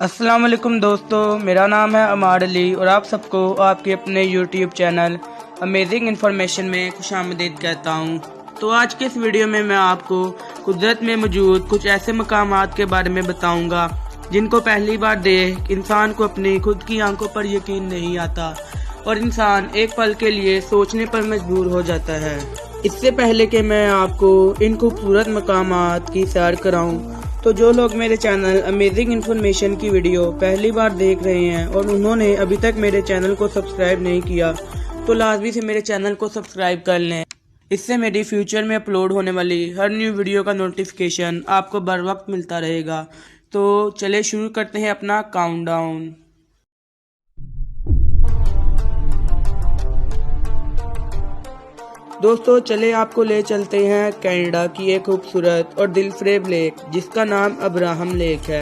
अस्सलाम वालेकुम दोस्तों, मेरा नाम है अमार अली और आप सबको आपके अपने यूट्यूब चैनल अमेजिंग इन्फॉर्मेशन में खुशामदीद कहता हूँ। तो आज के इस वीडियो में मैं आपको कुदरत में मौजूद कुछ ऐसे मकामात के बारे में बताऊँगा जिनको पहली बार देख इंसान को अपनी खुद की आंखों पर यकीन नहीं आता और इंसान एक पल के लिए सोचने पर मजबूर हो जाता है। इससे पहले कि मैं आपको इन खूबसूरत मकामात की सैर कराऊँ, तो जो लोग मेरे चैनल अमेजिंग इन्फॉर्मेशन की वीडियो पहली बार देख रहे हैं और उन्होंने अभी तक मेरे चैनल को सब्सक्राइब नहीं किया, तो लाजमी से मेरे चैनल को सब्सक्राइब कर लें। इससे मेरी फ्यूचर में अपलोड होने वाली हर न्यू वीडियो का नोटिफिकेशन आपको बर वक्त मिलता रहेगा। तो चले शुरू करते हैं अपना काउंटडाउन। दोस्तों चले आपको ले चलते हैं कनाडा की एक खूबसूरत और दिलफरेब लेक जिसका नाम अब्राहम लेक है।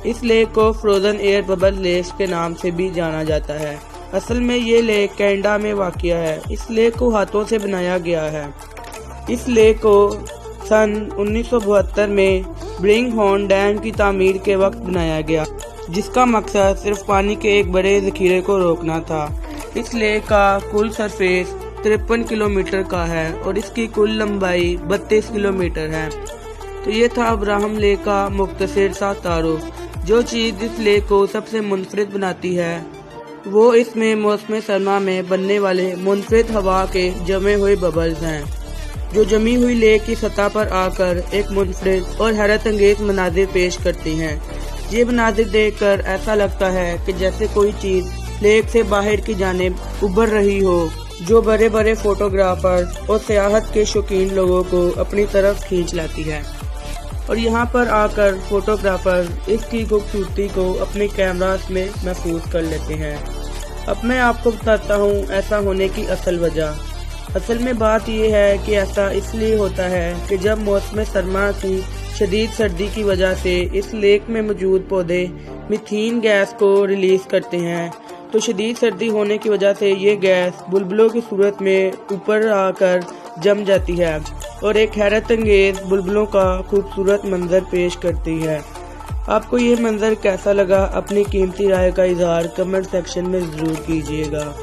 इस लेक को फ्रोजन एयर बबल लेक के नाम से भी जाना जाता है। असल में ये लेक कनाडा में वाक़िया है। इस लेक को हाथों से बनाया गया है। इस लेक को सन 1972 में ब्रिंगहॉर्न डैम की तामीर के वक्त बनाया गया, जिसका मकसद सिर्फ पानी के एक बड़े ज़ख़ीरे को रोकना था। इस लेक का कुल सरफेस 53 किलोमीटर का है और इसकी कुल लंबाई 32 किलोमीटर है। तो ये था अब्राहम लेक का मुख्तसर सा तारुफ। जो चीज़ इस लेक को सबसे मुनफरिद बनाती है वो इसमें मौसम सरमा में बनने वाले मुनफरिद हवा के जमे हुए बबल्स हैं, जो जमी हुई लेक की सतह पर आकर एक मुनफरिद और हैरत अंगेज मनाजिर पेश करती हैं। ये मनाजिर देखकर ऐसा लगता है कि जैसे कोई चीज़ लेक से बाहर की जानिब उभर रही हो, जो बड़े बड़े फोटोग्राफर्स और सियाहत के शौकीन लोगों को अपनी तरफ खींच लाती है। और यहाँ पर आकर फोटोग्राफर इसकी खूबसूरती को अपने कैमरास में महफूज कर लेते हैं। अब मैं आपको बताता हूँ ऐसा होने की असल वजह। असल में बात यह है कि ऐसा इसलिए होता है कि जब मौसम सरमा की शदीद सर्दी की वजह से इस लेक में मौजूद पौधे मीथेन गैस को रिलीज करते हैं, तो शदीद सर्दी होने की वजह से ये गैस बुलबुलों की सूरत में ऊपर आकर जम जाती है और एक हैरत अंगेज बुलबुलों का खूबसूरत मंजर पेश करती है। आपको ये मंजर कैसा लगा, अपनी कीमती राय का इजहार कमेंट सेक्शन में ज़रूर कीजिएगा।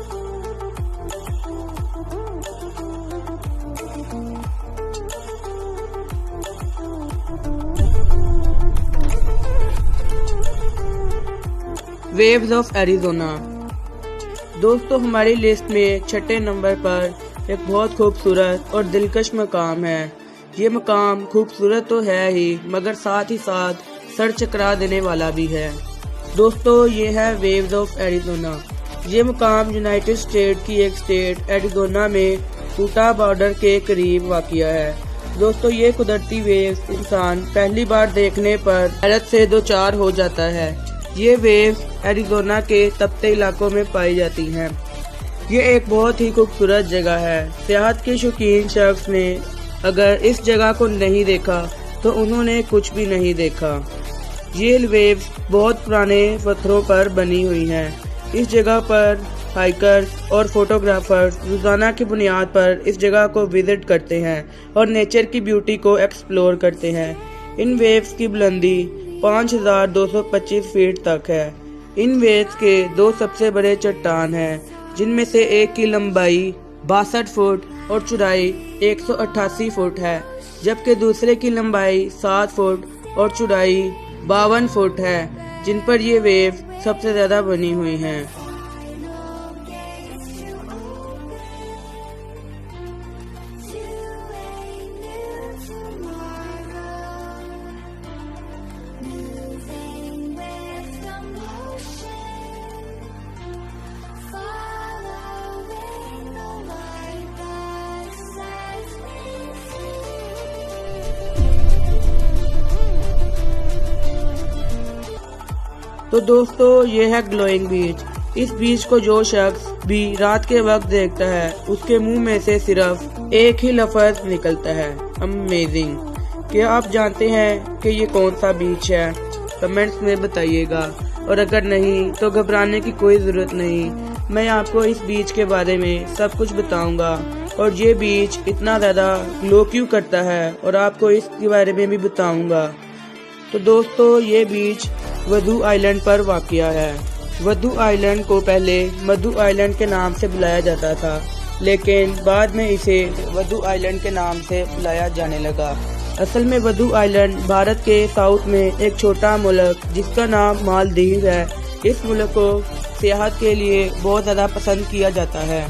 Waves of Arizona. दोस्तों हमारी लिस्ट में छठे नंबर पर एक बहुत खूबसूरत और दिलकश मकाम है। ये मकाम खूबसूरत तो है ही, मगर साथ ही साथ सर चकरा देने वाला भी है। दोस्तों ये है वेव्स ऑफ एरिज़ोना। ये मकाम यूनाइटेड स्टेट की एक स्टेट एरिज़ोना में यूटा बॉर्डर के करीब वाक़िया है। दोस्तों ये कुदरती वेव्स इंसान पहली बार देखने पर हैरत से दो चार हो जाता है। ये वेव्स एरिज़ोना के तपते इलाकों में पाई जाती हैं। ये एक बहुत ही खूबसूरत जगह है। सियाहत के शौकीन शख्स ने अगर इस जगह को नहीं देखा तो उन्होंने कुछ भी नहीं देखा। ये वेव्स बहुत पुराने पत्थरों पर बनी हुई हैं। इस जगह पर हाइकर्स और फोटोग्राफर्स रोजाना की बुनियाद पर इस जगह को विजिट करते हैं और नेचर की ब्यूटी को एक्सप्लोर करते हैं। इन वेव्स की बुलंदी 5225 फीट तक है। इन वेव्स के दो सबसे बड़े चट्टान हैं, जिनमें से एक की लंबाई 62 फुट और चौड़ाई 188 फुट है, जबकि दूसरे की लंबाई 7 फुट और चौड़ाई 52 फुट है, जिन पर ये वेव सबसे ज्यादा बनी हुई हैं। तो दोस्तों ये है ग्लोइंग बीच। इस बीच को जो शख्स भी रात के वक्त देखता है उसके मुंह में से सिर्फ एक ही लफ्ज निकलता है, अमेजिंग। क्या आप जानते हैं कि ये कौन सा बीच है? कमेंट्स में बताइएगा, और अगर नहीं तो घबराने की कोई ज़रूरत नहीं। मैं आपको इस बीच के बारे में सब कुछ बताऊंगा और ये बीच इतना ज़्यादा ग्लो क्यों करता है और आपको इसके बारे में भी बताऊंगा। तो दोस्तों ये बीच वधु आइलैंड पर वाक़या है। वधु आइलैंड को पहले मधु आइलैंड के नाम से बुलाया जाता था, लेकिन बाद में इसे वधु आइलैंड के नाम से बुलाया जाने लगा। असल में वधु आइलैंड भारत के साउथ में एक छोटा मुल्क जिसका नाम मालदीव है। इस मुल्क को सियाहत के लिए बहुत ज़्यादा पसंद किया जाता है।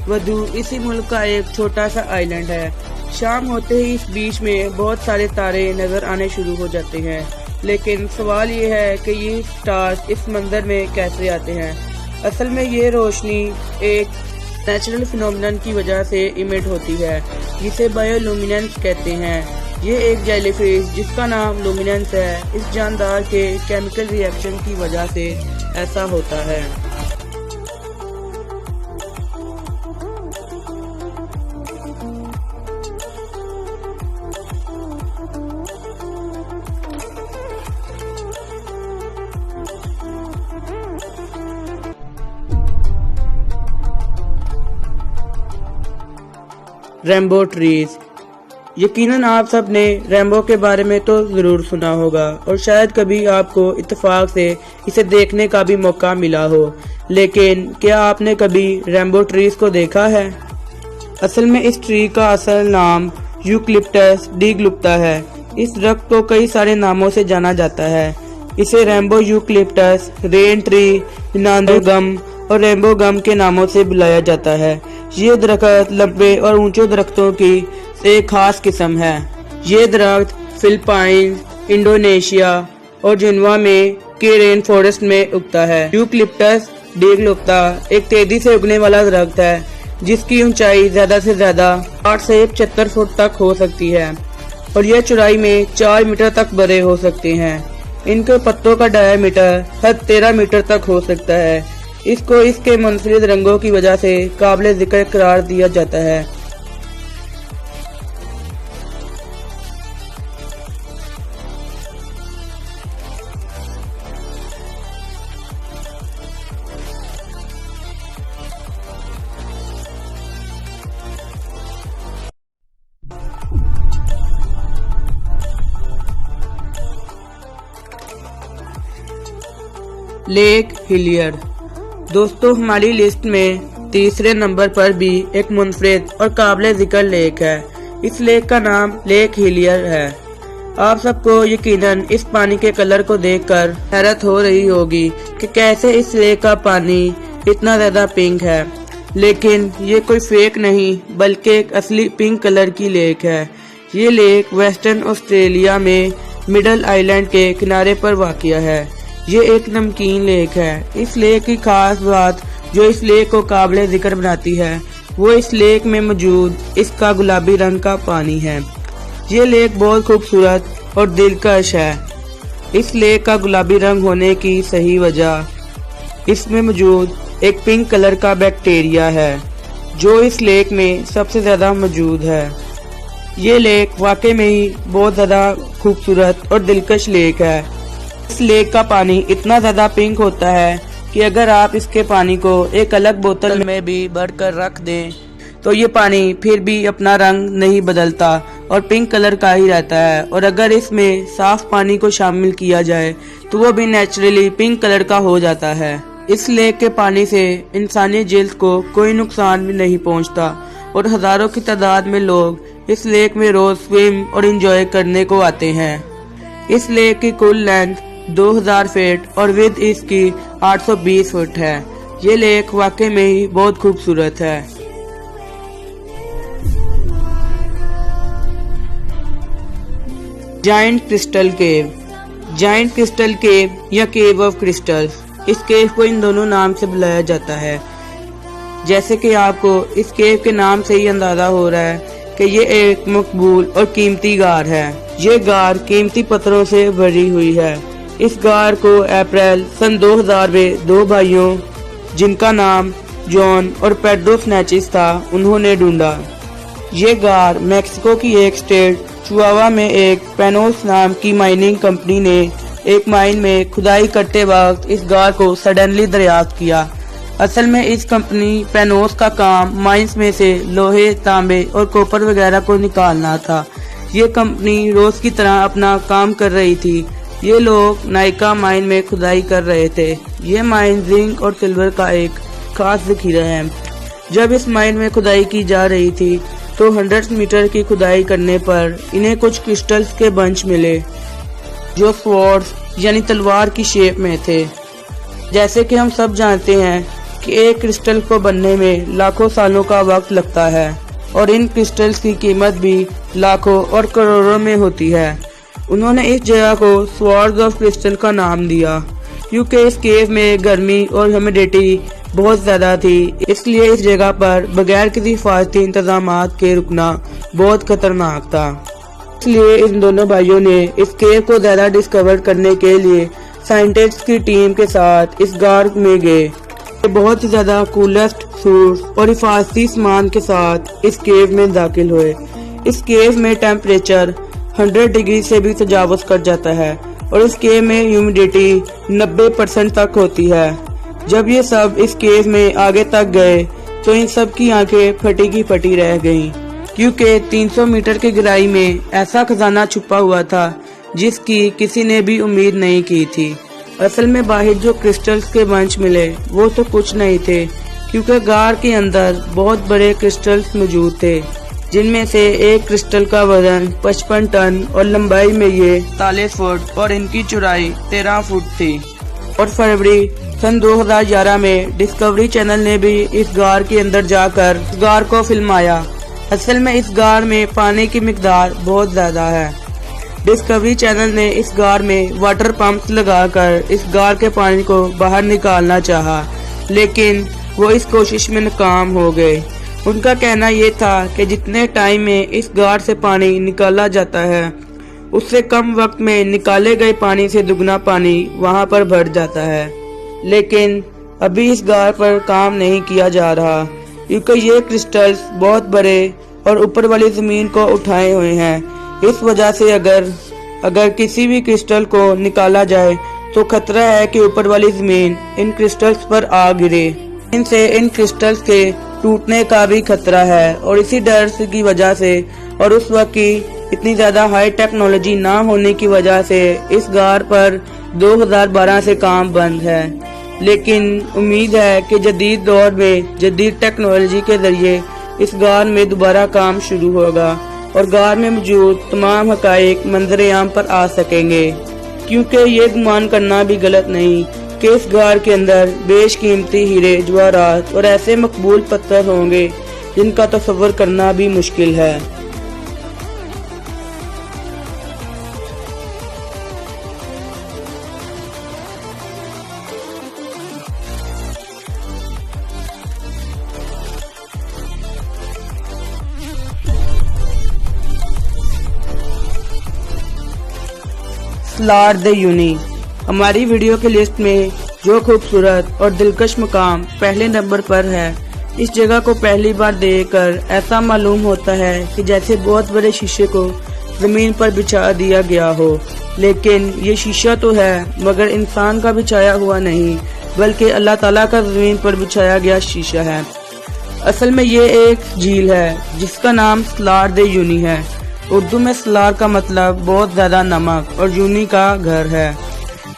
वधु इसी मुल्क का एक छोटा सा आइलैंड है। शाम होते ही इस बीच में बहुत सारे तारे नज़र आने शुरू हो जाते हैं, लेकिन सवाल ये है कि ये स्टार्स इस मंजर में कैसे आते हैं। असल में ये रोशनी एक नेचुरल फिनोमिनन की वजह से इमिट होती है, जिसे बायोलुमिनेंस कहते हैं। ये एक जेलीफिश जिसका नाम लुमिनेंस है, इस जानदार के केमिकल रिएक्शन की वजह से ऐसा होता है। Rainbow trees. यकीनन आप सब ने रेनबो के बारे में तो ज़रूर सुना होगा और शायद कभी आपको इत्तेफाक से इसे देखने का भी मौका मिला हो, लेकिन क्या आपने कभी रेनबो ट्रीज को देखा है? असल में इस ट्री का असल नाम यूकलिप्टस डिग्लुप्ता है। इस दरख्त को कई सारे नामों से जाना जाता है। इसे रेनबो यूकलिप्टस, रेन ट्री, नांदो गम और रेनबो गम के नामों से बुलाया जाता है। ये दरख्त लंबे और ऊंचे दरख्तों की एक खास किस्म है। ये दरख्त फिलिपाइंस, इंडोनेशिया और जिन्वा में के रेन फॉरेस्ट में उगता है। यूकलिप्टस डिग्लुप्ता एक तेजी से उगने वाला दरख्त है, जिसकी ऊंचाई ज्यादा से ज्यादा 8 से 75 फुट तक हो सकती है और यह चौड़ाई में 4 मीटर तक बड़े हो सकते हैं। इनके पत्तों का डायमीटर 13 मीटर तक हो सकता है। इसको इसके मुनफरिद रंगों की वजह से काबिल जिक्र करार दिया जाता है। Lake Hillier. दोस्तों, हमारी लिस्ट में तीसरे नंबर पर भी एक मुनफरिद और काबिल जिक्र लेक है। इस लेक का नाम लेक हिलियर है। आप सबको यकीनन इस पानी के कलर को देखकर हैरत हो रही होगी कि कैसे इस लेक का पानी इतना ज्यादा पिंक है, लेकिन ये कोई फेक नहीं बल्कि एक असली पिंक कलर की लेक है। ये लेक वेस्टर्न ऑस्ट्रेलिया में मिडल आइलैंड के किनारे पर वाक़या है। ये एक नमकीन लेक है। इस लेक की खास बात जो इस लेक को काबिल जिक्र बनाती है वो इस लेक में मौजूद इसका गुलाबी रंग का पानी है। ये लेक बहुत खूबसूरत और दिलकश है। इस लेक का गुलाबी रंग होने की सही वजह इसमें मौजूद एक पिंक कलर का बैक्टीरिया है, जो इस लेक में सबसे ज्यादा मौजूद है। ये लेक वाकई में ही बहुत ज्यादा खूबसूरत और दिलकश लेक है। इस लेक का पानी इतना ज्यादा पिंक होता है कि अगर आप इसके पानी को एक अलग बोतल में भी भरकर रख दें तो ये पानी फिर भी अपना रंग नहीं बदलता और पिंक कलर का ही रहता है। और अगर इसमें साफ पानी को शामिल किया जाए तो वो भी नेचुरली पिंक कलर का हो जाता है। इस लेक के पानी से इंसानी जिल्द को कोई नुकसान भी नहीं पहुंचता और हजारों की तादाद में लोग इस लेक में रोज स्विम और एंजॉय करने को आते हैं। इस लेक की कुल लेंथ 2000 फीट और विड्थ इसकी 820 फुट है। ये लेक वाकई में ही बहुत खूबसूरत है। जायंट क्रिस्टल केव। जायंट क्रिस्टल केव या केव ऑफ क्रिस्टल्स, इस केव को इन दोनों नाम से बुलाया जाता है। जैसे कि आपको इस केव के नाम से ही अंदाजा हो रहा है कि ये एक मकबूल और कीमती गार है। ये गार कीमती पत्थरों से भरी हुई है। इस गार को अप्रैल सन 2000 में दो भाइयों जिनका नाम जॉन और पेड्रो स्नैचिस था, उन्होंने ढूंढा। ये गार मैक्सिको की एक स्टेट चिहुआहुआ में एक पेनोस नाम की माइनिंग कंपनी ने एक माइन में खुदाई करते वक्त इस गार को सडनली दरियाफ्त किया। असल में इस कंपनी पेनोस का काम माइंस में से लोहे, तांबे और कॉपर वगैरह को निकालना था। ये कंपनी रोज की तरह अपना काम कर रही थी ये लोग नाइका माइन में खुदाई कर रहे थे। ये माइन जिंक और सिल्वर का एक खास जखीरा है। जब इस माइन में खुदाई की जा रही थी तो 100 मीटर की खुदाई करने पर इन्हें कुछ क्रिस्टल्स के बंच मिले जो स्वॉर्ड्स यानी तलवार की शेप में थे। जैसे कि हम सब जानते हैं कि एक क्रिस्टल को बनने में लाखों सालों का वक्त लगता है और इन क्रिस्टल्स की कीमत भी लाखों और करोड़ों में होती है। उन्होंने इस जगह को स्वॉर्ड्स ऑफ क्रिस्टल का नाम दिया क्योंकि इस केव में गर्मी और ह्यूमिडिटी बहुत ज्यादा थी, इसलिए इस जगह पर बगैर किसी हिफाजती इंतजामात के रुकना बहुत खतरनाक था। इसलिए इन दोनों भाइयों ने इस केव को ज्यादा डिस्कवर करने के लिए साइंटिस्ट की टीम के साथ इस गार में गए। बहुत ही ज्यादा कूलेस्ट सूट्स और हिफाजती सामान के साथ इस केव में दाखिल हुए। इस केव में टेम्परेचर 100 डिग्री से भी तजावुज कर जाता है और इस केव में ह्यूमिडिटी 90% तक होती है। जब ये सब इस केव में आगे तक गए तो इन सब की आंखें फटी की फटी रह गईं, क्योंकि 300 मीटर की गहराई में ऐसा खजाना छुपा हुआ था जिसकी किसी ने भी उम्मीद नहीं की थी। असल में बाहर जो क्रिस्टल्स के बंच मिले वो तो कुछ नहीं थे, क्योंकि गार के अंदर बहुत बड़े क्रिस्टल्स मौजूद थे, जिनमें से एक क्रिस्टल का वजन 55 टन और लंबाई में ये 40 फुट और इनकी चौड़ाई 13 फुट थी। और फरवरी सन 2011 में डिस्कवरी चैनल ने भी इस गार के अंदर जाकर गार को फिल्माया। असल में इस गार में पानी की मिकदार बहुत ज्यादा है। डिस्कवरी चैनल ने इस गार में वाटर पंप्स लगाकर इस गार के पानी को बाहर निकालना चाहा, लेकिन वो इस कोशिश में नाकाम हो गए। उनका कहना ये था कि जितने टाइम में इस गार से पानी निकाला जाता है उससे कम वक्त में निकाले गए पानी से दुगना पानी वहां पर भर जाता है। लेकिन अभी इस गार पर काम नहीं किया जा रहा, क्योंकि ये क्रिस्टल्स बहुत बड़े और ऊपर वाली जमीन को उठाए हुए हैं। इस वजह से अगर किसी भी क्रिस्टल को निकाला जाए तो खतरा है कि ऊपर वाली जमीन इन क्रिस्टल्स पर आ गिरे। इनसे इन क्रिस्टल्स के टूटने का भी खतरा है और इसी डर की वजह से और उस वक्त की इतनी ज्यादा हाई टेक्नोलॉजी ना होने की वजह से इस गार पर 2012 से काम बंद है। लेकिन उम्मीद है कि जदीद दौर में जदीद टेक्नोलॉजी के जरिए इस गार में दोबारा काम शुरू होगा और गार में मौजूद तमाम हकाइक मंजर आम पर आ सकेंगे, क्योंकि ये गुमान करना भी गलत नहीं कि इस गार के अंदर बेशकीमती हीरे जवाहरात और ऐसे मकबूल पत्थर होंगे जिनका तसव्वुर करना भी मुश्किल है। स्लार द यूनी हमारी वीडियो की लिस्ट में जो खूबसूरत और दिलकश मकाम पहले नंबर पर है। इस जगह को पहली बार देखकर ऐसा मालूम होता है कि जैसे बहुत बड़े शीशे को जमीन पर बिछा दिया गया हो, लेकिन ये शीशा तो है मगर इंसान का बिछाया हुआ नहीं, बल्कि अल्लाह ताला का जमीन पर बिछाया गया शीशा है। असल में ये एक झील है जिसका नाम स्लार द यूनी है। उर्दू में स्लार का मतलब बहुत ज्यादा नमक और यूनी का घर है।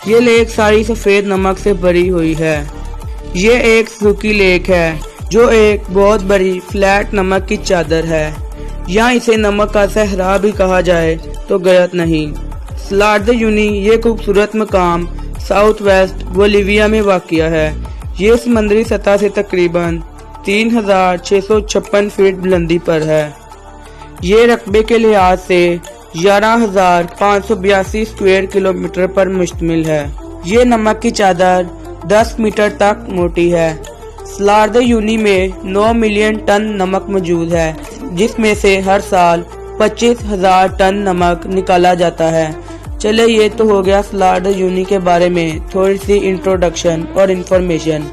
ये लेक सारी सफेद नमक से भरी हुई है। ये एक सूखी लेक है जो एक बहुत बड़ी फ्लैट नमक की चादर है। यहाँ इसे नमक का सहरा भी कहा जाए तो गलत नहीं। स्लार द यूनी ये खूबसूरत मकाम साउथ वेस्ट बोलिविया में वाक़िया है। ये समुद्री सतह से तकरीबन 3656 फीट बुलंदी पर है। ये रकबे के लिहाज से 11,582 स्क्वायर किलोमीटर पर मुश्तमिल है। ये नमक की चादर 10 मीटर तक मोटी है। स्लार द यूनी में 9 मिलियन टन नमक मौजूद है, जिसमें से हर साल 25,000 टन नमक निकाला जाता है। चले ये तो हो गया स्लार द यूनी के बारे में थोड़ी सी इंट्रोडक्शन और इन्फॉर्मेशन।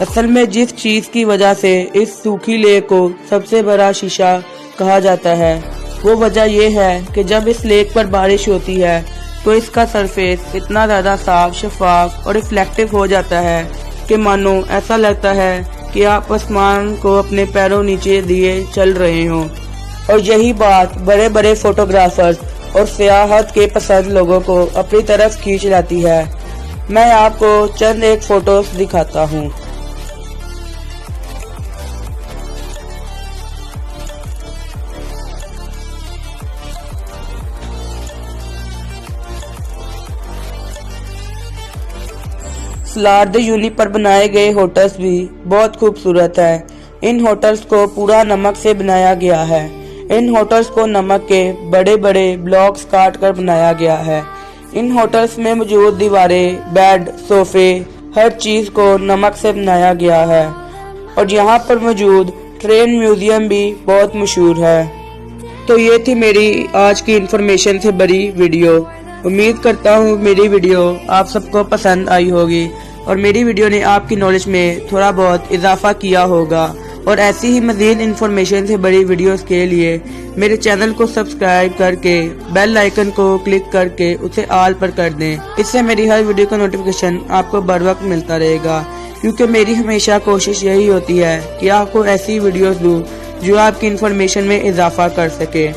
असल में जिस चीज की वजह से इस सूखी लेक को सबसे बड़ा शीशा कहा जाता है वो वजह यह है कि जब इस लेक पर बारिश होती है तो इसका सरफेस इतना ज्यादा साफ, शफाफ और रिफ्लेक्टिव हो जाता है कि मानो ऐसा लगता है कि आप आसमान को अपने पैरों नीचे दिए चल रहे हों। और यही बात बड़े बड़े फोटोग्राफर्स और सियाहत के पसंद लोगों को अपनी तरफ खींच लाती है। मैं आपको चंद एक फोटोज दिखाता हूँ। सलार्द यूनी पर बनाए गए होटल्स भी बहुत खूबसूरत है। इन होटल्स को पूरा नमक से बनाया गया है। इन होटल्स को नमक के बड़े बड़े ब्लॉक्स काट कर बनाया गया है। इन होटल्स में मौजूद दीवारें, बेड, सोफे, हर चीज को नमक से बनाया गया है। और यहाँ पर मौजूद ट्रेन म्यूजियम भी बहुत मशहूर है। तो ये थी मेरी आज की इंफॉर्मेशन से भरी वीडियो। उम्मीद करता हूँ मेरी वीडियो आप सबको पसंद आई होगी और मेरी वीडियो ने आपकी नॉलेज में थोड़ा बहुत इजाफा किया होगा। और ऐसी ही मज़ीद इन्फॉर्मेशन से बड़ी वीडियोस के लिए मेरे चैनल को सब्सक्राइब करके बेल आइकन को क्लिक करके उसे ऑल पर कर दें। इससे मेरी हर वीडियो का नोटिफिकेशन आपको बर वक्त मिलता रहेगा, क्योंकि मेरी हमेशा कोशिश यही होती है कि आपको ऐसी वीडियोस दूँ जो आपकी इन्फॉर्मेशन में इजाफा कर सके।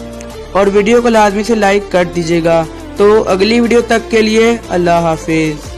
और वीडियो को लाजमी से लाइक कर दीजिएगा। तो अगली वीडियो तक के लिए अल्लाह हाफिज।